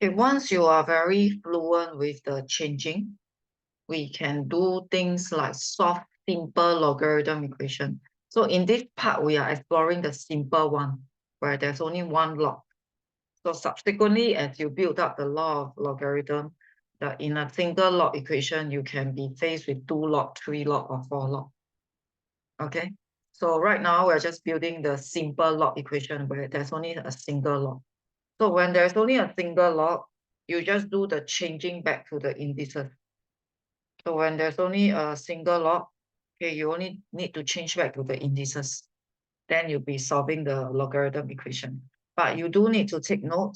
Okay, once you are very fluent with the changing, we can do things like solve simple logarithm equation. So in this part, we are exploring the simple one, where there's only one log. So subsequently, as you build up the law of logarithm, in a single log equation, you can be faced with 2 log, 3 log, or 4 log. Okay, so right now we're just building the simple log equation where there's only a single log. So when there's only a single log, you just do the changing back to the indices. So when there's only a single log, okay, you only need to change back to the indices. Then you'll be solving the logarithm equation. But you do need to take note,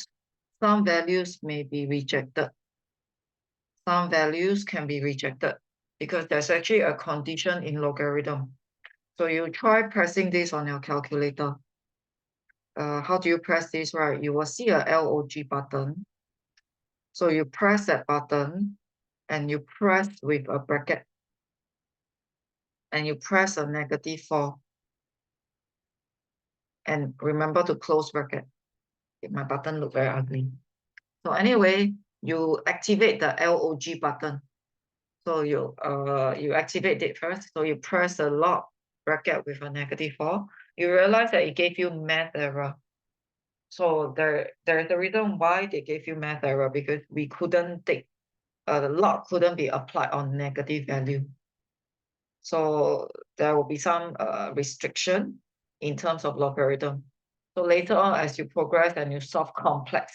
some values may be rejected. Some values can be rejected because there's actually a condition in logarithm. So you try pressing this on your calculator. How do you press this, right? You will see a log button. So you press that button and you press with a bracket and you press a -4 and remember to close bracket. Okay, my button look very ugly. So anyway, you activate the log button. So you activate it first. So you press the log bracket with a -4. You realize that it gave you math error. So there's a reason why they gave you math error, because we couldn't take the log couldn't be applied on negative value. So there will be some restriction in terms of logarithm. So later on, as you progress and you solve complex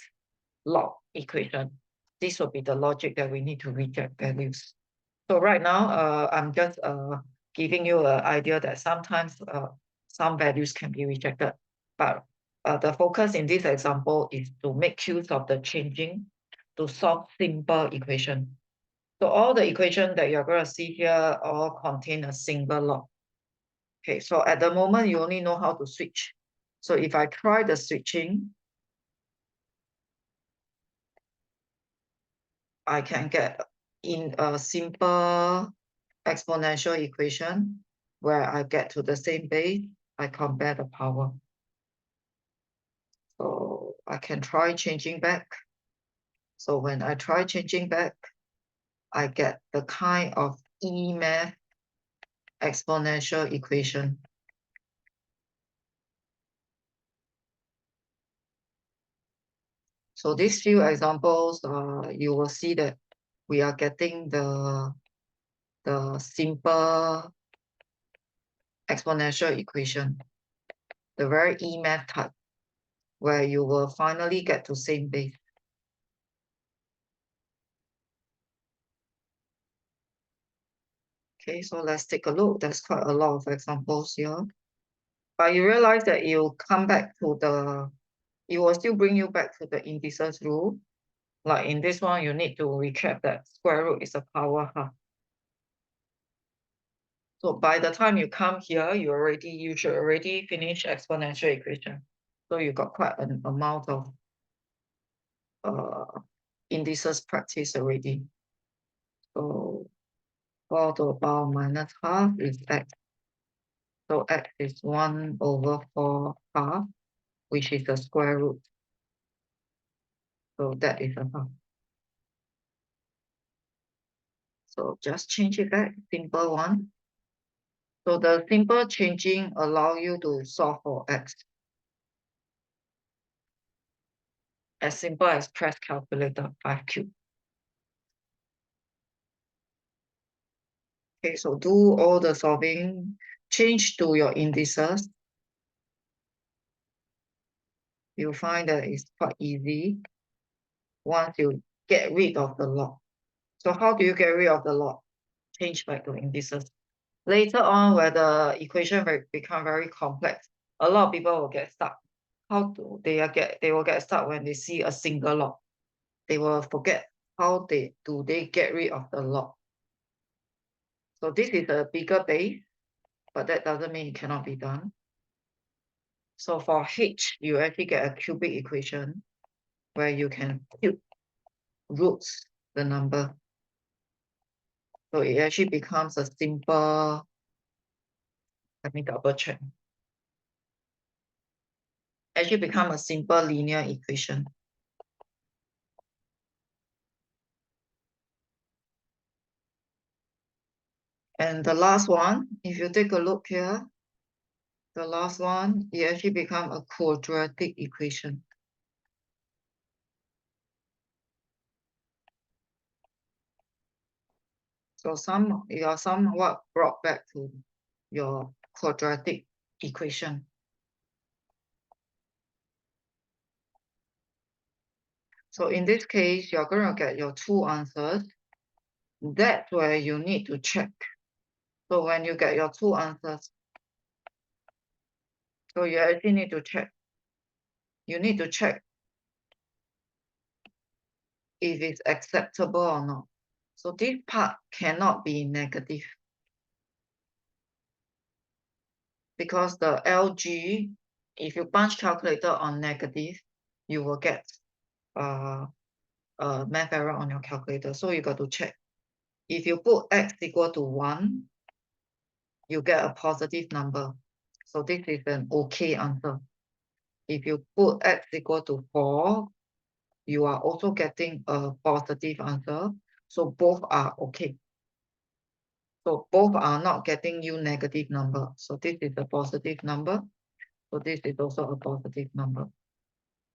log equation, this will be the logic that we need to reject values. So right now, I'm just giving you an idea that sometimes some values can be rejected, but the focus in this example is to make use of the changing to solve simple equation. So all the equation that you're going to see here all contain a single log. Okay, so at the moment, you only know how to switch. So if I try the switching, I can get in a simple exponential equation where I get to the same base, I compare the power. So I can try changing back. So when I try changing back, I get the kind of E-math exponential equation. So these few examples, you will see that we are getting the simple exponential equation, the very E-math type, where you will finally get to same base. Okay, so let's take a look. There's quite a lot of examples here. But you realize that you come back to it will still bring you back to the indices rule. Like in this one, you need to recap that square root is a power half. So by the time you come here, you should already finish exponential equation. So you got quite an amount of indices practice already. So 4 to the power minus half is x. So x is 1/4 half, which is the square root. So that is a half. So just change it back, simple one. So the simple changing allow you to solve for x. As simple as press calculator 5 cube. Okay, so do all the solving, change to your indices. You'll find that it's quite easy once you get rid of the log. So how do you get rid of the log? Change back to indices. Later on, where the equation become very complex, a lot of people will get stuck. They will get stuck when they see a single log. They will forget how do they get rid of the log. So this is a bigger base, but that doesn't mean it cannot be done. So for H, you actually get a cubic equation where you can cube roots the number. So it actually becomes a simple, let me double check. Actually become a simple linear equation. And the last one, if you take a look here, the last one, it actually become a quadratic equation. So you are somewhat brought back to your quadratic equation. So in this case, you're going to get your two answers. That's where you need to check. So when you get your two answers, so you actually need to check. You need to check if it's acceptable or not. So this part cannot be negative, because the LG, if you punch calculator on negative, you will get math error on your calculator. So you got to check. If you put x equal to 1, you get a positive number. So this is an okay answer. If you put x equal to 4, you are also getting a positive answer. So both are okay. So both are not getting you negative number. So this is a positive number. So this is also a positive number.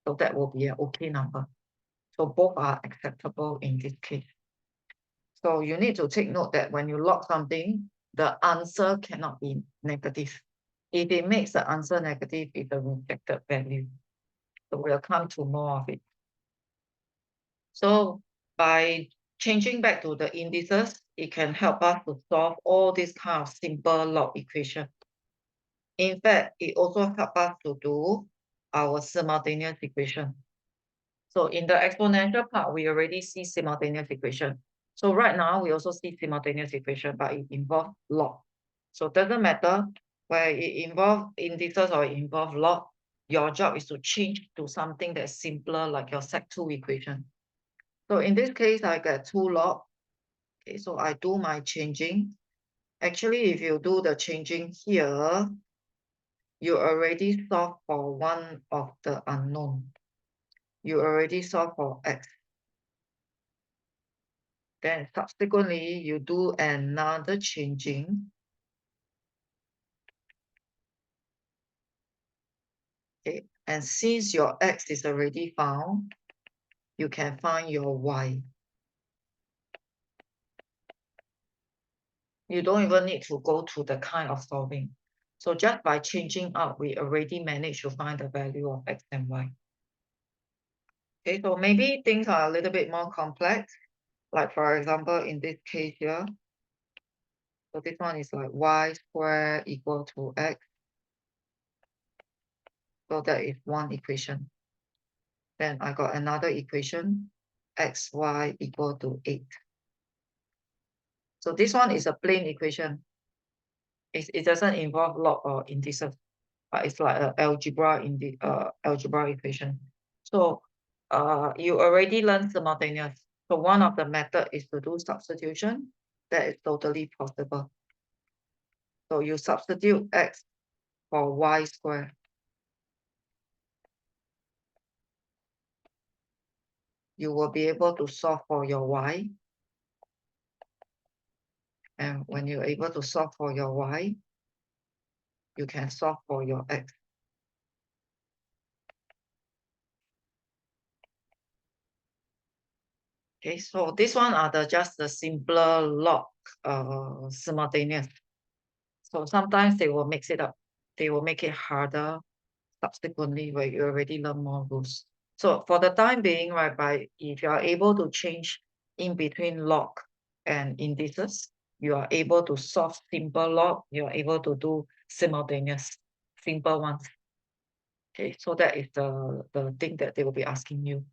So that will be an okay number. So both are acceptable in this case. So you need to take note that when you log something, the answer cannot be negative. If it makes the answer negative, it's a rejected value. So we'll come to more of it. So by changing back to the indices, it can help us to solve all these kind of simple log equation. In fact, it also helps us to do our simultaneous equation. So in the exponential part, we already see simultaneous equation. So right now, we also see simultaneous equation, but it involves log. So it doesn't matter where it involves indices or it involves log. Your job is to change to something that's simpler, like your Sec2 equation. So in this case, I get 2 log. Okay, so I do my changing. Actually, if you do the changing here, you already solve for one of the unknown. You already solve for x. Then subsequently, you do another changing. Okay, and since your x is already found, you can find your y. You don't even need to go to the kind of solving. So just by changing out, we already managed to find the value of x and y. Okay, so maybe things are a little bit more complex. Like for example, in this case here, so this one is like y squared equal to x. So that is one equation. Then I got another equation, xy equal to 8. So this one is a plain equation. It doesn't involve log or indices, but it's like an algebra in the algebra equation. So you already learned simultaneous. So one of the method is to do substitution. That is totally possible. So you substitute x for y squared. You will be able to solve for your y. And when you're able to solve for your y, you can solve for your x. Okay, so this one are just the simpler log simultaneous. So sometimes they will mix it up. They will make it harder subsequently where you already learn more rules. So for the time being, right, if you are able to change in between log and indices, you are able to solve simple log, you are able to do simultaneous, simple ones. Okay, so that is the thing that they will be asking you.